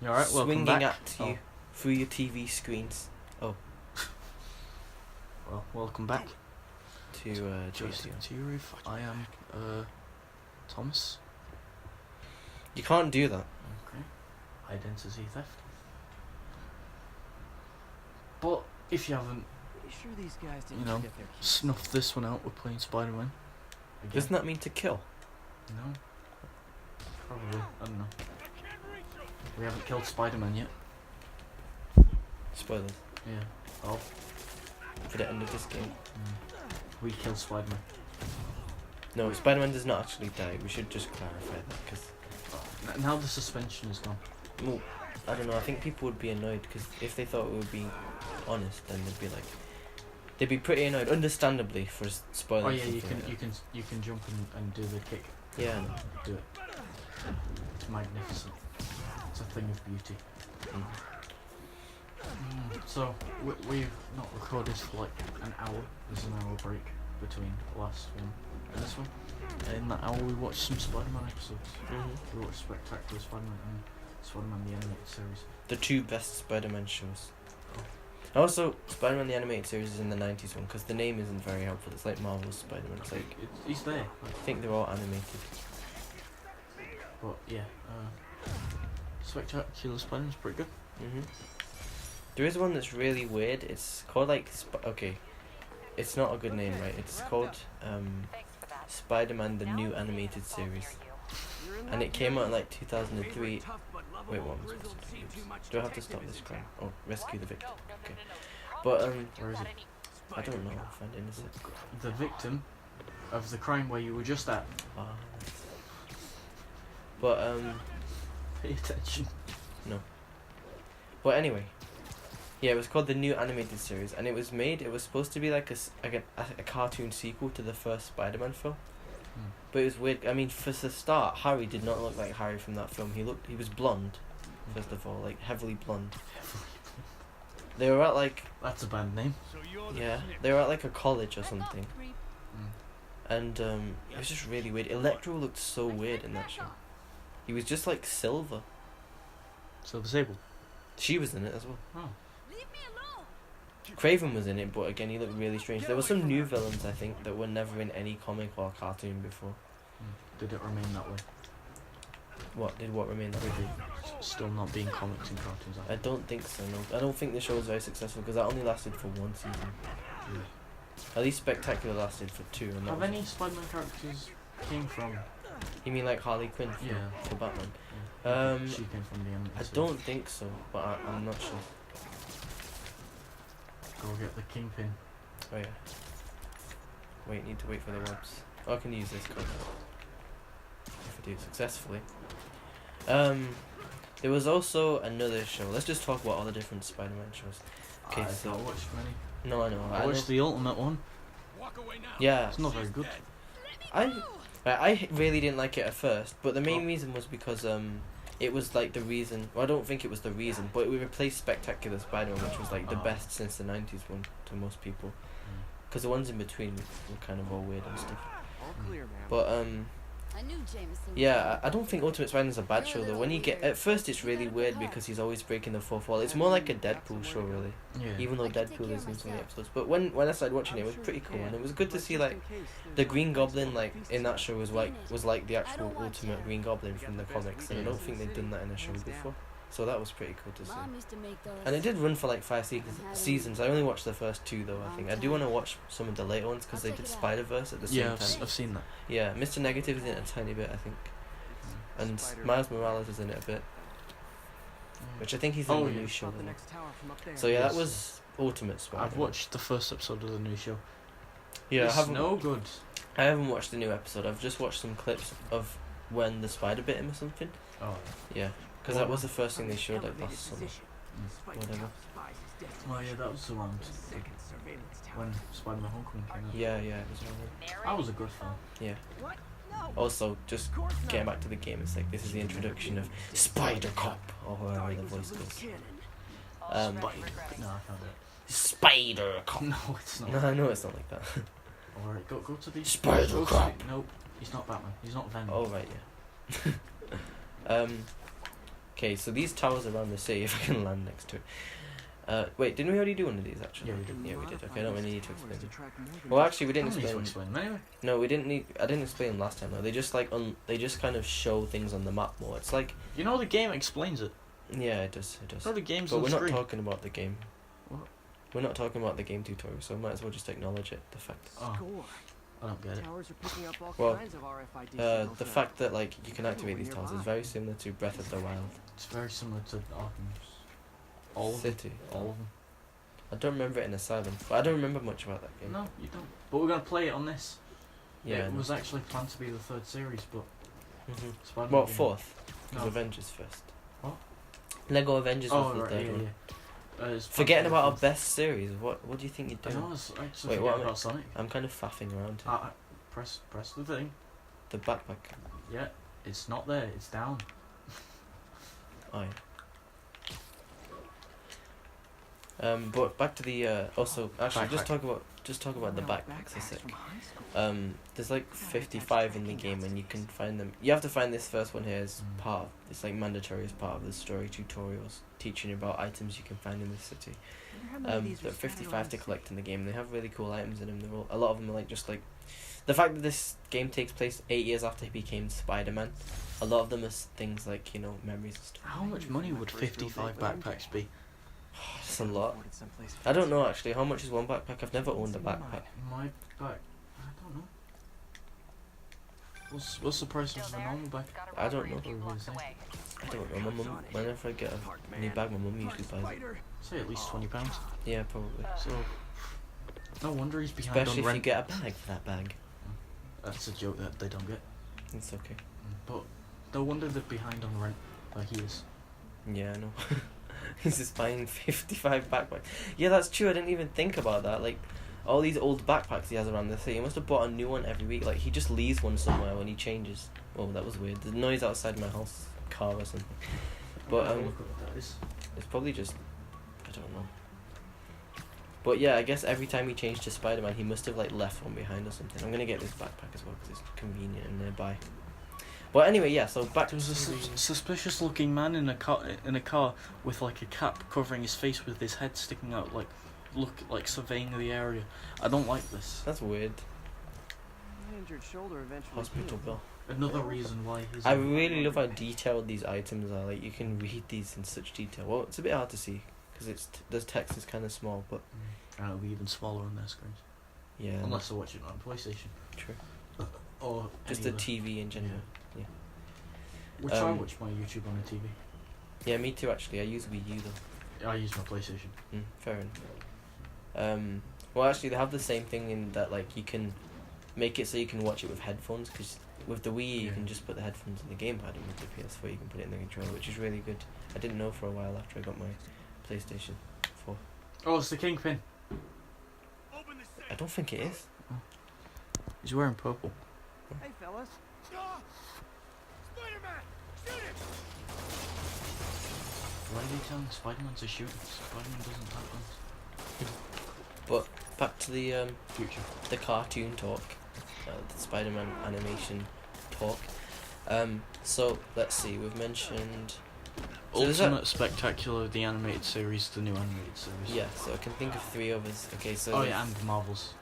You alright? Welcome swinging back. at you through your TV screens. Oh. Well, welcome back To Jason to your roof. I am Thomas. You can't do that. Okay. Identity theft. But if you haven't, Sure these guys didn't you know, forget their keys. snuffed this one out, we're playing Spider-Man. Again. Doesn't that mean to kill? No. Probably. I don't know. We haven't killed Spider-Man yet. Spoilers. Yeah. Oh. For the end of this game. We killed Spider-Man. No, Spider-Man does not actually die. We should just clarify that, because... Now the suspension is gone. Well, I don't know, I think people would be annoyed, because if they thought we would be honest, then they'd be like... They'd be pretty annoyed, understandably, for spoiling Oh yeah, something you like can jump and do the kick. that. Yeah, I know. Do it. It's magnificent. It's a thing of beauty. Mm. So we've not recorded for like an hour. There's an hour break between the last one and this one. And in that hour we watched some Spider-Man episodes. Mm-hmm. We watched Spectacular Spider-Man and Spider-Man the Animated Series. The two best Spider-Man shows. Also, Spider-Man the Animated Series is in the 90s one, because the name isn't very helpful. It's like Marvel's Spider-Man. It's like... He's there. I think they're all animated. But yeah, Spectacular Spider-Man's pretty good. Mm-hmm. There is one that's really weird. It's called like... okay. It's not a good name, right? It's called Spider-Man the New Animated Series. And it came out in like 2003. Wait, what am I supposed to do? Do I have to stop this crime? Oh, rescue the victim. Okay. But, Where is it? I don't know. Find innocent. The victim of the crime where you were just at. Ah. But, Pay attention. no. But anyway. Yeah, it was called the New Animated Series, and it was supposed to be like a cartoon sequel to the first Spider-Man film. But it was weird. I mean, for the start, Harry did not look like Harry from that film. He was blonde, first of all, like heavily blonde. They were at like... That's a band name. Yeah, they were at like a college or something. And it was just really weird. Electro looked so weird in that show. He was just like silver. So disabled. She was in it as well. Oh. Craven was in it, but again, he looked really strange. There were some new villains, I think, that were never in any comic or cartoon before. Did it remain that way? What remain that way? Still not being comics and cartoons. I don't think so, no. I don't think the show was very successful, because that only lasted for one season. At least Spectacular lasted for two. And Have any Spider-Man characters came from? You mean like Harley Quinn for Batman? She came from the animated I series. don't think so, but I'm not sure. Go get the Kingpin. Oh yeah. Wait, need to wait for the webs. Oh, I can use this code. If I do it successfully. There was also another show. Let's just talk about all the different Spider-Man shows. Okay, I've so... not watched many. No, I know. I watched the Ultimate one. Yeah. It's not very good. I really didn't like it at first, but the main reason was because it was like the reason. Well, I don't think it was the reason, but we replaced Spectacular Spider-Man, which was like the best since the 90s one to most people. Because the ones in between were kind of all weird and stuff. But yeah, I don't think Ultimate Spider-Man's a bad show though. When you get at first, it's really weird because he's always breaking the fourth wall. It's more like a Deadpool show, really. Yeah. Even though Deadpool is in some of the episodes. But when I started watching it, it was pretty cool, and it was good to see like the Green Goblin like in that show was like the actual Ultimate Green Goblin from the comics, and I don't think they'd done that in a show before. So that was pretty cool to see. And it did run for like 5 seasons. I only watched the first 2 though, I think. I do want to watch some of the later ones because they did Spider-Verse at the same time. Yeah, I've seen that. Yeah, Mr. Negative is in it a tiny bit, I think. And Miles Morales is in it a bit. Which I think he's in the new show. So yeah, that was Ultimate Spider-Man. I've watched the first episode of the new show. Yeah, it's no good. I haven't watched the new episode. I've just watched some clips of when the spider bit him or something. Oh. Yeah. Because that was the first thing they showed like last summer. Whatever. Oh yeah, that was around when Spider-Man Homecoming came out. Yeah, it was around. That was a good film. Yeah. Also, just getting back to the game, it's like this is the introduction of Spider Cop, or however the voice goes. No, I can't do it. Spider Cop. No, it's not. No, I know it's not like that. Alright, go to the Spider Cop. Nope, he's not Batman. He's not Venom. Oh right, yeah. Okay, so these towers around the city, if I can land next to it. Wait, didn't we already do one of these actually? Yeah, we did. Yeah, we did. Okay, I don't really need to explain them. Well, actually, we didn't I don't need to explain. explain them anyway. No, we didn't need. I didn't explain them last time though. They just like they just kind of show things on the map more. It's like. You know the game explains it. Yeah, it does. It does. No, the game's But on we're screen. not talking about the game. What? We're not talking about the game tutorial, so we might as well just acknowledge it. The fact. Oh, I don't get it. Well, the fact that like you can activate these towers is very similar to Breath of the Wild. It's very similar to Arkham's. All of them. City. All of them. I don't remember it in Asylum, but I don't remember much about that game. No, you don't. But we're gonna play it on this. Yeah. It was actually planned to be the third series, but Spider-Man Well, game- fourth. Because No. Avengers first. What? Lego Avengers was Oh, the right, third yeah, one. yeah. It's Forgetting planned to be about our the fourth. best series. What do you think you're I doing? know, I was actually Wait, forgetting what am I- about Sonic. I'm kind of faffing around here. Press the thing. The backpack. Yeah, it's not there. It's down. Oh yeah. But back to the also actually Backpack. just talk about the backpacks a sec. There's like 55 in the game and you can find them. You have to find this first one here as part of, it's like mandatory as part of the story tutorials teaching you about items you can find in the city. There are 55 to collect in the game. They have really cool items in them. They're all, a lot of them are like just like the fact that this game takes place 8 years after he became Spider-Man. A lot of them are things like, you know, memories and stuff. How much money would 55 backpacks be? It's a lot. I don't know actually. How much is one backpack? I've never owned a backpack. My back. I don't know. What's the price of a normal bag? I don't know. What would you say? I don't know. My mum, whenever I get a new bag, my mum usually buys it. Say at least £20. Yeah, probably. So no wonder he's behind Especially on if you rent. get a bag for that bag. That's a joke that they don't get. It's okay. But no wonder they're behind on rent, like he is. Yeah, I know. He's just buying 55 backpacks. Yeah, that's true. I didn't even think about that. Like, all these old backpacks he has around the city, he must have bought a new one every week. Like, he just leaves one somewhere when he changes. Oh, that was weird. The noise outside my house, car or something. But Look at what that is. it's probably just, I don't know. But yeah, I guess every time he changed to Spider-Man, he must have like left one behind or something. I'm gonna get this backpack as well because it's convenient and nearby. But anyway, yeah. So back. There was a suspicious-looking man in a car with like a cap covering his face with his head sticking out, like surveying the area. I don't like this. That's weird. Injured shoulder eventually Hospital healed. bill. Another reason why his. I really love how detailed these items are. Like you can read these in such detail. Well, it's a bit hard to see because the text is kind of small, but And it'll be even smaller on their screens. yeah. Unless they're watching it on PlayStation. True. Or Just any the other- TV in general. Yeah. Which I watch my YouTube on the TV. Yeah, me too. Actually, I use Wii U though. I use my PlayStation. Fair enough. Well, actually, they have the same thing in that like you can make it so you can watch it with headphones. Because with the Wii U, you can just put the headphones in the gamepad, and with the PS4, you can put it in the controller, which is really good. I didn't know for a while after I got my PlayStation 4. Oh, it's the Kingpin. I don't think it is. He's wearing purple. Hey, fellas. Spider-Man! Shoot him! Why are they telling Spider-Man to shoot? Spider-Man doesn't have guns. But back to the Future. the cartoon talk, the Spider-Man animation talk. So let's see. We've mentioned. So there's Ultimate Spectacular, the animated series, the new animated series. Yeah, so I can think of 3 others. Okay, so. Oh yeah, and Marvels.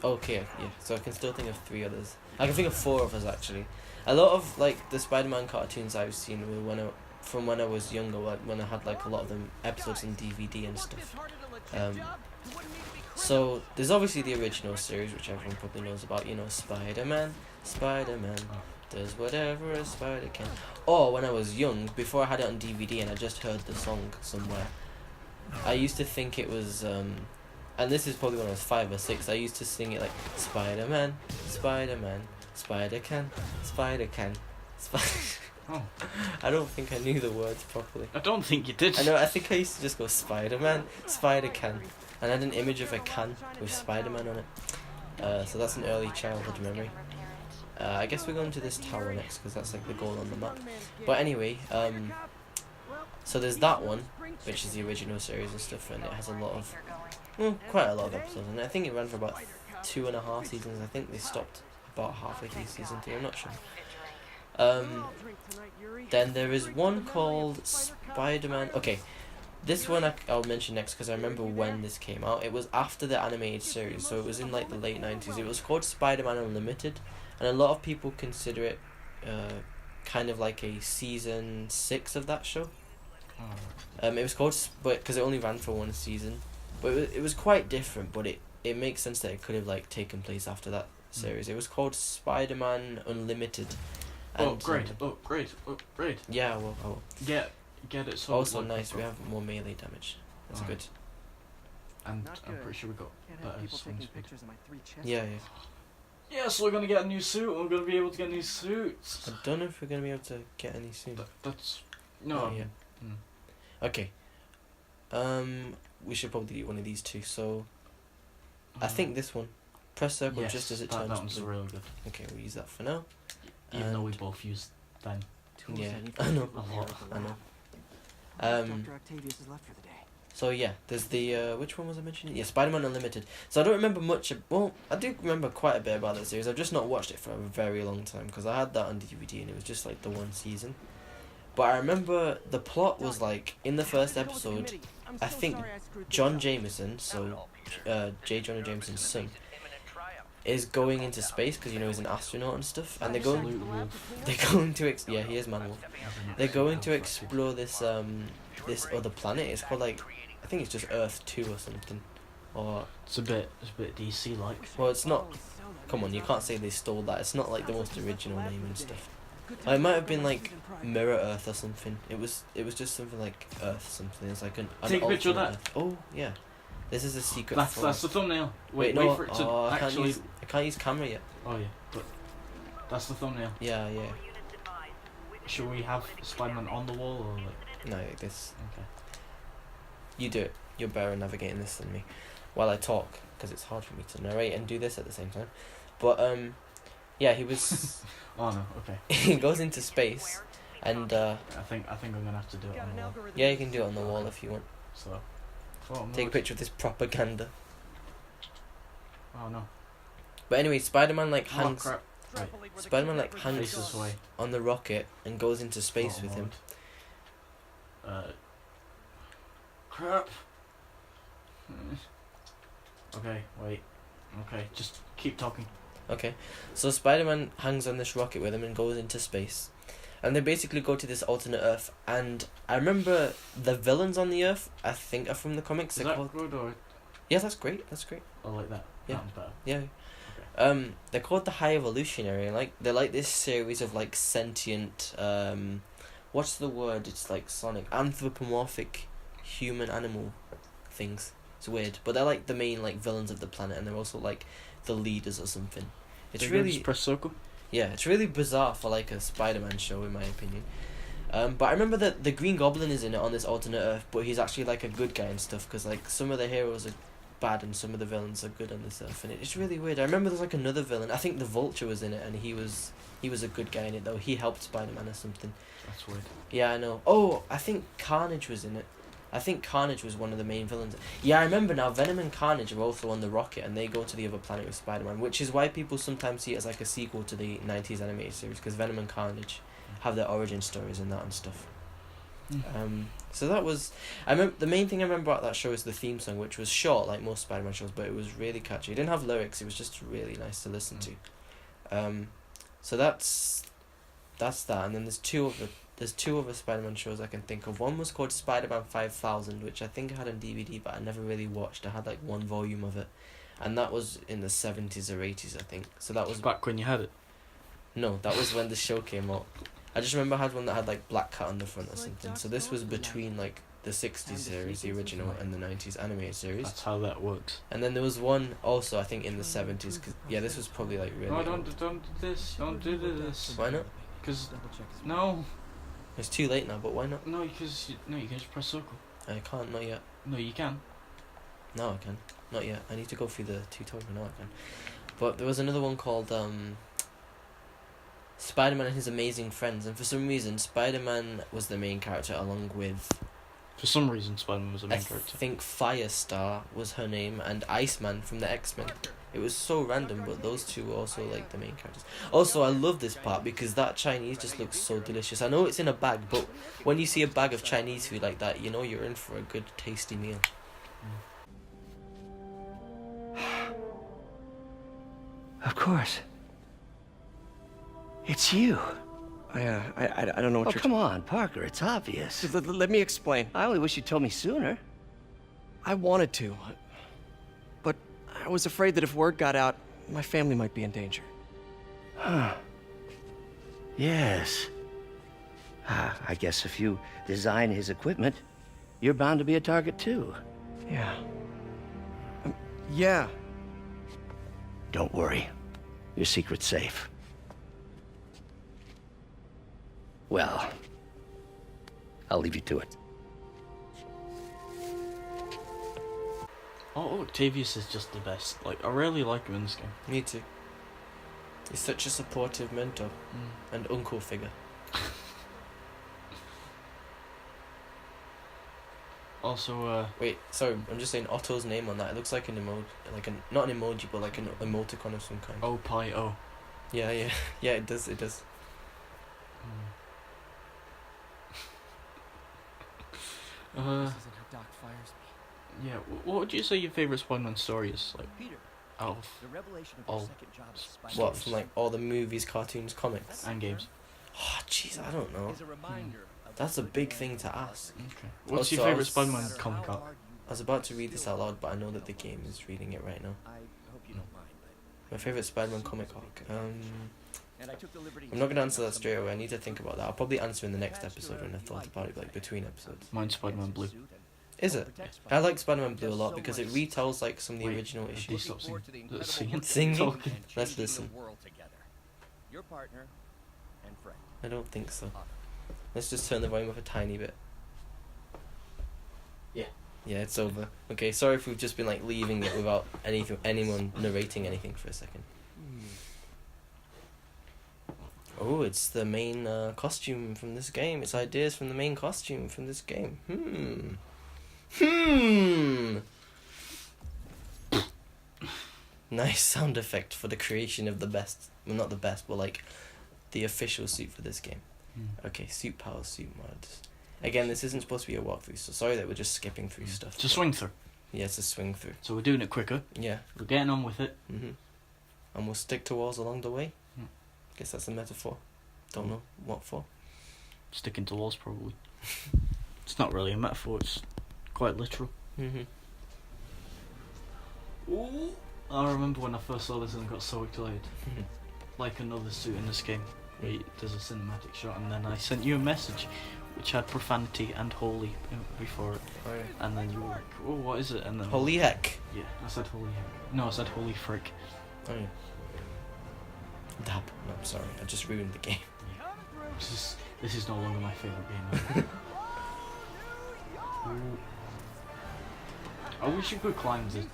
Okay, yeah. So I can still think of 3 others. I can think of 4 others actually. A lot of like the Spider-Man cartoons I've seen were from when I was younger, like when I had like a lot of them episodes in DVD and stuff. So there's obviously the original series, which everyone probably knows about. You know, Spider-Man does whatever a spider can. Or when I was young, before I had it on DVD and I just heard the song somewhere, I used to think it was and this is probably when I was 5 or 6. I used to sing it like Spider-Man, Spider-Man, Spider can, Spider can, Spider. Oh. I don't think I knew the words properly. I don't think you did. I know. I think I used to just go Spider-Man, Spider can, and I had an image of a can with Spider-Man on it. So that's an early childhood memory. I guess we're going to this tower next because that's like the goal on the map. But anyway, so there's that one, which is the original series and stuff, and it has a lot of, quite a lot of episodes, and I think it ran for about 2.5 seasons. I think they stopped about halfway through season 2. I'm not sure. Then there is one called Spider-Man. Okay, this one I'll mention next because I remember when this came out. It was after the animated series, so it was in like the late 90s. It was called Spider-Man Unlimited, and a lot of people consider it kind of like a season 6 of that show. It was called, but because it only ran for one season, but it was quite different. But it makes sense that it could have like taken place after that series. It was called Spider-Man Unlimited. And, great! Great! Yeah, well, I will. Get it. So Also nice. We have more melee damage. That's good. And I'm pretty sure we got better swing speed. Yeah. Yes, we're gonna get a new suit. We're gonna be able to get new suits. I don't know if we're gonna be able to get any soon. That's no. Yeah. Okay. We should probably do one of these two. So, I think this one. Press circle just as it turns. That one's really good. Okay, we'll use that for now. Even though we both used them. Yeah, I know. I know. Dr. Octavius is left for the day. So yeah, there's the which one was I mentioning? Yeah, Spider-Man Unlimited. So I don't remember much. Well, I do remember quite a bit about that series. I've just not watched it for a very long time because I had that on DVD and it was just like the one season. But I remember the plot was like in the first episode. I think John Jameson, so J. Jonah Jameson's son, is going into space because he's an astronaut and stuff, and they're going to he is Man Wolf. They're going to explore this this other planet. It's called like I think it's just Earth 2 or something, or it's a bit DC like. Well, it's not. Come on, you can't say they stole that. It's not like the most original name and stuff. It might have been like Mirror Earth or something. It was just something like Earth something. It's like an take a picture of that. Earth. Oh yeah. This is a secret. That's the thumbnail. Wait for it to actually. I can't use camera yet. Oh yeah, but that's the thumbnail. Yeah. Should we have Spider-Man on the wall or like? No, like this. Okay. You do it. You're better at navigating this than me, while I talk, because it's hard for me to narrate and do this at the same time. But yeah, he was. Oh no. Okay. He goes into space, and I think I'm gonna have to do it on the wall. Yeah, you can do it on the wall if you want. So. Take a picture of this propaganda. Oh no. But anyway, Spider-Man like hangs. Crap. Right. Spider-Man like hangs Faces away. on the rocket and goes into space with him. Crap. Okay, wait. Okay, just keep talking. Okay, so Spider-Man hangs on this rocket with him and goes into space. And they basically go to this alternate Earth, and I remember the villains on the Earth, I think, are from the comics. Is that good or? Yeah, that's great. I like that. Yeah. That one's better. Yeah. Okay. They're called the High Evolutionary, and they're like this series of like sentient, what's the word? It's like Sonic, anthropomorphic, human animal things. It's weird, but they're like the main like villains of the planet, and they're also like the leaders or something. It's really just press circle. Yeah, it's really bizarre for like a Spider-Man show in my opinion. But I remember that the Green Goblin is in it on this alternate Earth, but he's actually like a good guy and stuff because like some of the heroes are bad and some of the villains are good on this Earth, and it's really weird. I remember there's like another villain. I think the Vulture was in it, and he was a good guy in it though. He helped Spider-Man or something. That's weird. Yeah, I know. Oh, I think Carnage was in it. I think Carnage was one of the main villains. Yeah, I remember now. Venom and Carnage are also on the rocket, and they go to the other planet with Spider-Man, which is why people sometimes see it as like a sequel to the 90s animated series, because Venom and Carnage have their origin stories and that and stuff. So that was... I remember the main thing I remember about that show is the theme song, which was short, like most Spider-Man shows, but it was really catchy. It didn't have lyrics, it was just really nice to listen to. So that's that, and then there's two other Spider-Man shows I can think of. One was called Spider-Man 5000, which I think I had on DVD, but I never really watched. I had like one volume of it, and that was in the 70s or 80s, I think. So that was back when you had it. No, that was when the show came out. I just remember I had one that had like Black Cat on the front or something. So this was between like the 60s series, the original, and the 90s animated series. That's how that works. And then there was one also, I think, in the 70s. Cause, yeah, this was probably like really. No, don't do this. Don't do this. Why not? Because no. It's too late now, but why not? No, because you can just press circle. I can't, not yet. No, you can. No, I can. Not yet. I need to go through the tutorial. No, I can. But there was another one called Spider-Man and His Amazing Friends, and for some reason Spider-Man was the main character along with... For some reason Spider-Man was the main character. I think Firestar was her name, and Iceman from the X-Men. It was so random, but those two were also like the main characters. Also, I love this part because that Chinese just looks so delicious. I know it's in a bag, but when you see a bag of Chinese food like that, you know you're in for a good, tasty meal. Of course. It's you. I don't know what Oh, you're... come on, Parker. It's obvious. Let me explain. I only wish you told me sooner. I wanted to, but I was afraid that if word got out, my family might be in danger. Huh. Yes. I guess if you design his equipment, you're bound to be a target too. Yeah. Yeah. Don't worry. Your secret's safe. Well, I'll leave you to it. Oh, Octavius is just the best. Like, I really like him in this game. Me too. He's such a supportive mentor and uncle figure. Also, Wait, sorry, I'm just saying Otto's name on that. It looks like an emoji, like an not an emoji, but like an emoticon of some kind. Oh, Pi O. Yeah, yeah, it does. It does. This isn't how Doc fires me. Yeah. What would you say your favorite Spider-Man story is? Like, Peter, out of the revelation of all your second job as Spider-Man What, from like all the movies, cartoons, comics? and games. Oh, jeez, I don't know. is a reminder of That's a big thing to ask. Okay. What's Also, your I favorite was- Spider-Man comic arc? I was about to read this out loud, but I know that the game is reading it right now. I hope you don't mind, but My favorite Spider-Man comic arc. and I took the liberty I'm not gonna answer that straight away. I need to think about that. I'll probably answer in the next episode when I've thought about it, like between episodes. Mine's Spider-Man Blue. Is it? I like Spider-Man Blue a lot because it retells like some of the Wait, original Please issues. stop singing. Singing? Talking. Let's listen. Your partner and friend. I don't think so. Let's just turn the volume up a tiny bit. Yeah. Yeah, it's over. Okay, sorry if we've just been like leaving it without anyone narrating anything for a second. Oh, it's the main costume from this game. It's ideas from the main costume from this game. Nice sound effect for the creation of the best. Well, not the best, but like the official suit for this game. Okay, suit powers, suit mods. Again, this isn't supposed to be a walkthrough, so sorry that we're just skipping through stuff. It's a swing through. Yeah, it's a swing through. So we're doing it quicker. Yeah. We're getting on with it. And we'll stick to walls along the way. Hmm. Guess that's a metaphor. Don't know what for. Sticking to walls, probably. It's not really a metaphor. It's quite literal. Ooh. I remember when I first saw this and I got so excited. Like another suit in this game. Where there's a cinematic shot, and then I sent you a message which had profanity and holy before it. Oh, yeah. And then you were like, oh, what is it? And then Holy heck. Yeah, I said holy heck. No, I said holy frick. Oh yeah. Dab. No, I'm sorry. I just ruined the game. This is no longer my favourite game. Ooh. I wish you could climb the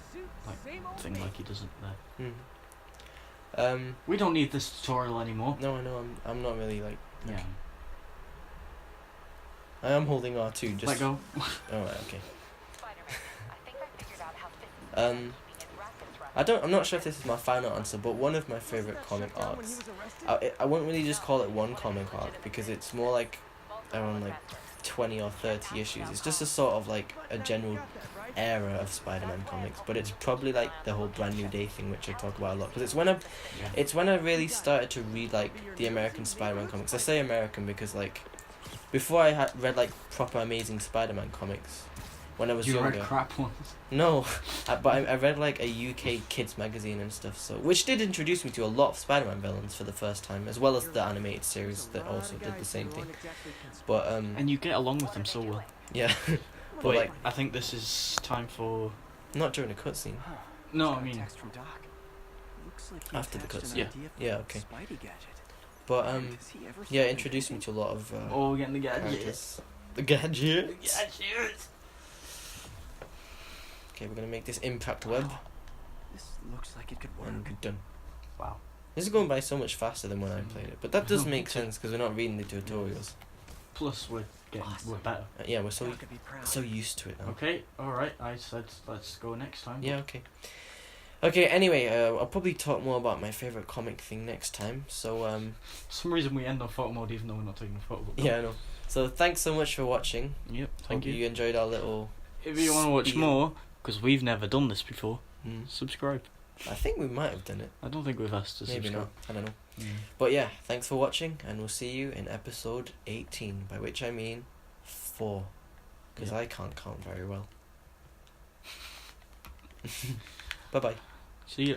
thing like he doesn't there. We don't need this tutorial anymore. No, I know. I'm not really like. Yeah. I am holding R2. Just. Let go. Oh right, okay. I'm not sure if this is my final answer, but one of my favorite comic arcs. I won't really just call it one comic arc because it's more like around like 20 or 30 issues. It's just a sort of like a general era of Spider-Man comics, but it's probably like the whole Brand New Day thing, which I talk about a lot, because it's when I really started to read like the American Spider-Man comics. I say American because like before I had read like proper Amazing Spider-Man comics when I was younger. You read crap ones. No, but I read like a UK kids magazine and stuff, so which did introduce me to a lot of Spider-Man villains for the first time, as well as the animated series that also did the same thing. But and you get along with them so well. yeah. But Wait, like I think this is time for. not during a cutscene. No, I mean. After the cutscene. Yeah. Yeah, okay. But yeah, it introduced me to a lot of Oh, we're getting the gadgets. characters. The gadgets. Gadgets. Okay, we're gonna make this impact web This looks like it could work. and we're done. Wow. This is going by so much faster than when I played it, but that does make sense because we're not reading the tutorials. Plus, we're better. Yeah, we're so Doc could be proud. used to it now. Okay, alright, I said let's go next time. Yeah, okay. Okay, anyway, I'll probably talk more about my favourite comic thing next time. So, For some reason we end on photo mode even though we're not taking a photo. yeah, I know. So, thanks so much for watching. Yep, Hope you enjoyed our little... If you want to watch more, because we've never done this before, subscribe. I think we might have done it. I don't think we've asked to Maybe subscribe. not. I don't know. But yeah, thanks for watching, and we'll see you in episode 18, by which I mean 4. Because I can't count very well. Bye-bye. See ya.